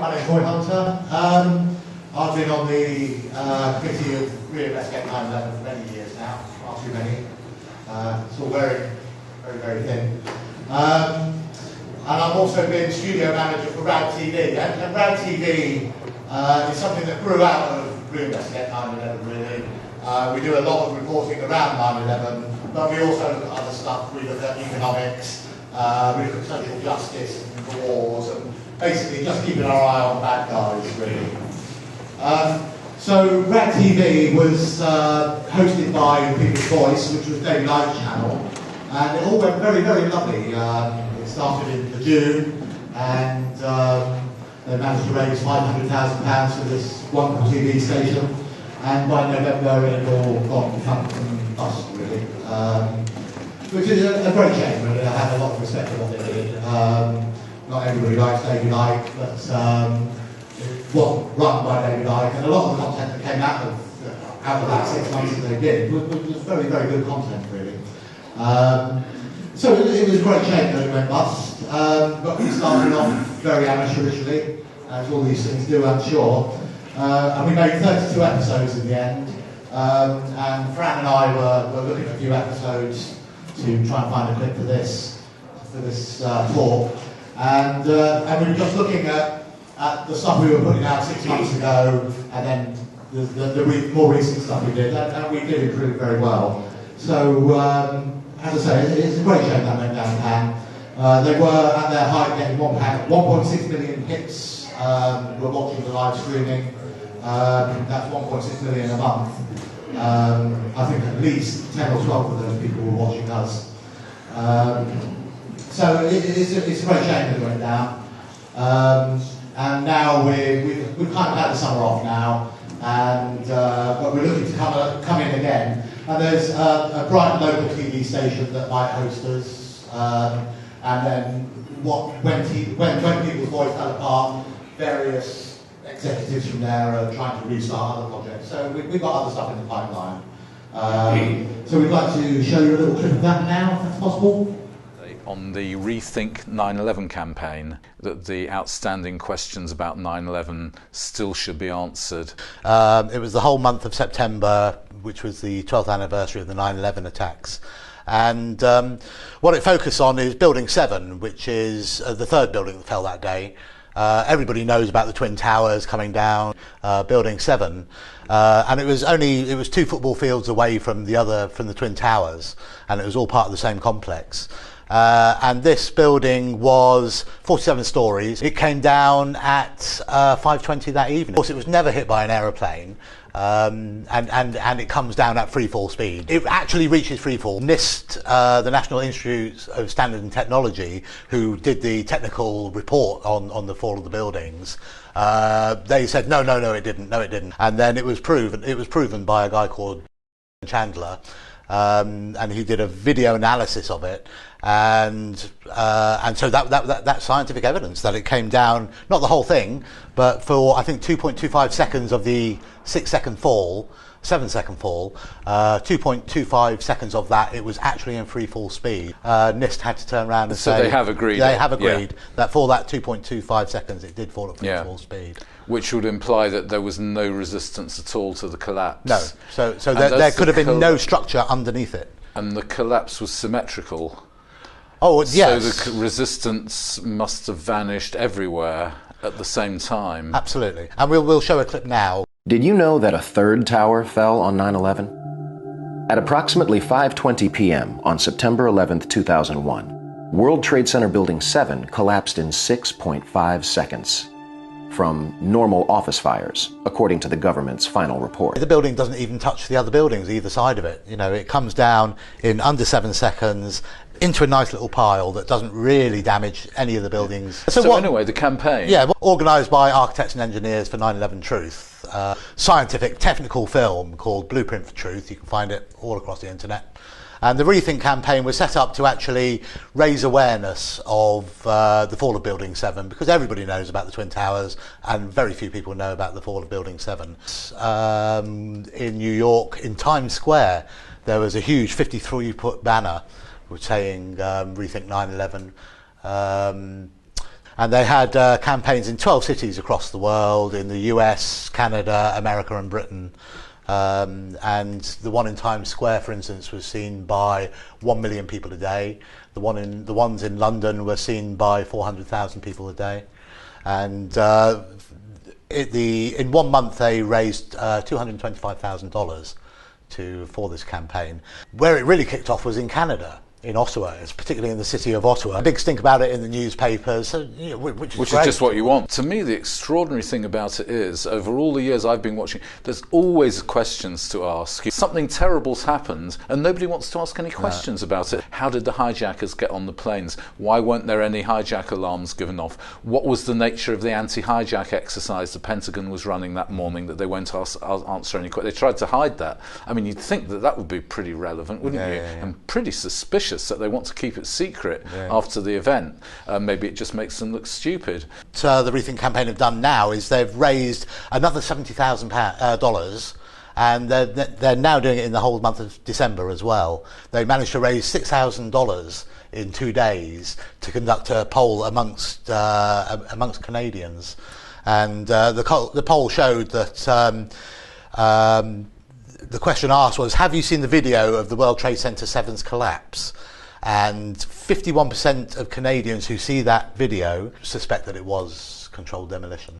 my name's Roy Hunter. I've been on the committee of Reinvestigate 9/11 for many years now, far too many. It's all very, very thin. And I've also been studio manager for RADTV. And RADTV is something that grew out of Reinvestigate 9/11, really. We do a lot of reporting around 9/11, but we also look at other stuff. We look at economics, we look at social justice and wars, and basically just keeping our eye on bad guys, really. So RADTV was hosted by People's Voice, which was David Icke's channel, and it all went very, very lovely. It started in June, and they managed to raise £500,000 for this wonderful TV station, and by November it all got pumped and bust, really. Which is a great shame, really. I have a lot of respect for what they did. Not everybody likes David Icke, but it wasn't run by David Icke, and a lot of the content that came out of that 6 months that they did was very, very good content, really. So it was a great shame that it went bust, but we started off very amateurishly, as all these things do, I'm sure. And we made 32 episodes in the end, and Fran and I were looking at a few episodes to try and find a clip for this talk. And we were just looking at the stuff we were putting out 6 months ago, and then the more recent stuff we did, and we did improve very well. So, as I say, it's a great shame that went down pan. They were at their height getting 1.6 million hits were watching the live streaming. That's 1.6 million a month. I think at least 10 or 12 of those people were watching us. So it's a great shame that it went down. And now we've kind of had the summer off now, and but we're looking to come in again. And there's a Brighton local TV station that might host us. And then when People's Voice fell apart, various executives from there are trying to restart other projects. So we've got other stuff in the pipeline. So we'd like to show you a little clip of that now, if that's possible. On the Rethink 9/11 campaign, that the outstanding questions about 9/11 still should be answered. It was the whole month of September, which was the 12th anniversary of the 9/11 attacks. And what it focused on is Building 7, which is the third building that fell that day. Everybody knows about the Twin Towers coming down, Building 7. And it was 2 football fields away from the Twin Towers, and it was all part of the same complex. And this building was 47 stories. It came down at 5:20 that evening. Of course, it was never hit by an aeroplane, and it comes down at freefall speed. It actually reaches freefall. NIST, the National Institute of Standards and Technology, who did the technical report on the fall of the buildings, they said no, it didn't. And then it was proven by a guy called Chandler. And he did a video analysis of it, and so that's scientific evidence that it came down, not the whole thing, but for I think 2.25 seconds of the 7-second fall, 2.25 seconds of that, it was actually in free fall speed. NIST had to turn around and say they have agreed that for that 2.25 seconds it did fall at free fall speed. Which would imply that there was no resistance at all to the collapse. No, so there could have been no structure underneath it. And the collapse was symmetrical. Oh, yes. So the resistance must have vanished everywhere at the same time. Absolutely. And we'll show a clip now. Did you know that a third tower fell on 9/11? At approximately 5:20 p.m. on September 11th, 2001, World Trade Center Building 7 collapsed in 6.5 seconds. From normal office fires, according to the government's final report. The building doesn't even touch the other buildings either side of it. You know, it comes down in under 7 seconds into a nice little pile that doesn't really damage any of the buildings. So anyway, the campaign. Yeah, organised by architects and engineers for 9/11 Truth. Scientific, technical film called Blueprint for Truth. You can find it all across the internet. And the Rethink campaign was set up to actually raise awareness of the fall of Building 7, because everybody knows about the Twin Towers and very few people know about the fall of Building 7. In New York, in Times Square, there was a huge 53-foot banner saying Rethink 9/11. And they had campaigns in 12 cities across the world, in the US, Canada, America and Britain. And the one in Times Square, for instance, was seen by 1 million people a day. The ones in London were seen by 400,000 people a day. And in 1 month they raised $225,000 for this campaign. Where it really kicked off was in Canada, in Ottawa, particularly in the city of Ottawa. A big stink about it in the newspapers, so, which is great. Just what you want. To me, the extraordinary thing about it is, over all the years I've been watching, there's always questions to ask. Something terrible's happened, and nobody wants to ask any questions about it. How did the hijackers get on the planes? Why weren't there any hijack alarms given off? What was the nature of the anti-hijack exercise the Pentagon was running that morning that they won't answer any questions? They tried to hide that. I mean, you'd think that would be pretty relevant, wouldn't you? Yeah. And pretty suspicious that they want to keep it secret after the event. Maybe it just makes them look stupid. So the Rethink campaign have done now is they've raised another $70,000, and they're now doing it in the whole month of December as well. They managed to raise $6,000 in 2 days to conduct a poll amongst Canadians, and the poll showed that the question asked was, have you seen the video of the World Trade Center 7's collapse? And 51% of Canadians who see that video suspect that it was controlled demolition.